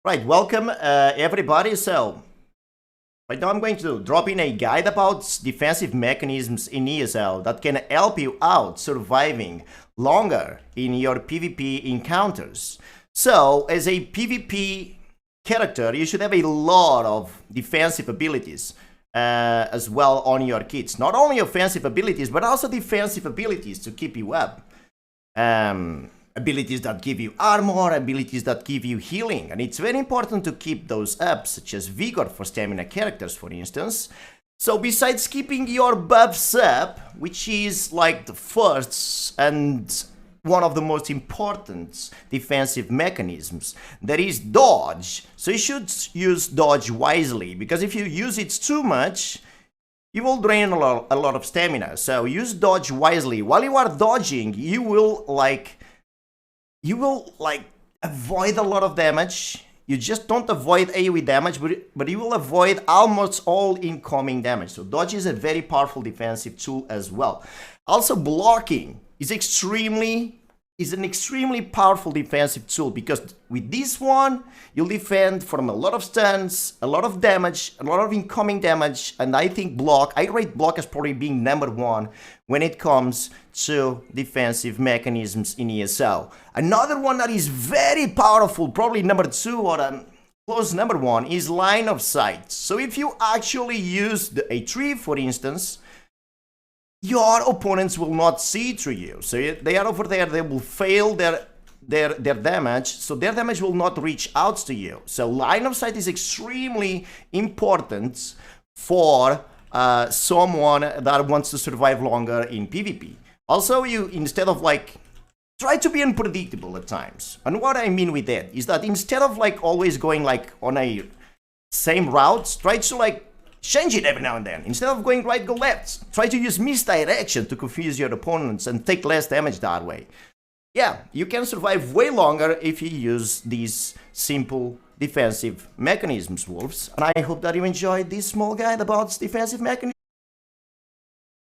Right, welcome everybody. So, right now I'm going to drop in a guide about defensive mechanisms in ESL that can help you out surviving longer in your PvP encounters. So, as a PvP character, you should have a lot of defensive abilities as well on your kits. Not only offensive abilities, but also defensive abilities to keep you up. Abilities that give you armor, abilities that give you healing, and it's very important to keep those up, such as vigor for stamina characters, for instance. So besides keeping your buffs up, which is like the first and one of the most important defensive mechanisms, there is dodge. So you should use dodge wisely, because if you use it too much, you will drain a lot of stamina. So use dodge wisely. While you are dodging, you will avoid a lot of damage. You just don't avoid AoE damage, but you will avoid almost all incoming damage. So dodge is a very powerful defensive tool as well. Also, blocking is an extremely powerful defensive tool, because with this one, you'll defend from a lot of stuns, a lot of damage, a lot of incoming damage, and I rate block as probably being #1 when it comes to defensive mechanisms in ESL. Another one that is very powerful, probably #2 or close #1, is line of sight. So if you actually use a tree, for instance, your opponents will not see through you. So they are over there, they will fail their damage, so their damage will not reach out to you. So line of sight is extremely important for someone that wants to survive longer in PvP. Also, you, instead of try to be unpredictable at times. And what I mean with that is that instead of always going on a same route, try to change it every now and then. Instead of going right, go left. Try to use misdirection to confuse your opponents and take less damage that way. Yeah, you can survive way longer if you use these simple defensive mechanisms, Wolves. And I hope that you enjoyed this small guide about defensive mechanisms.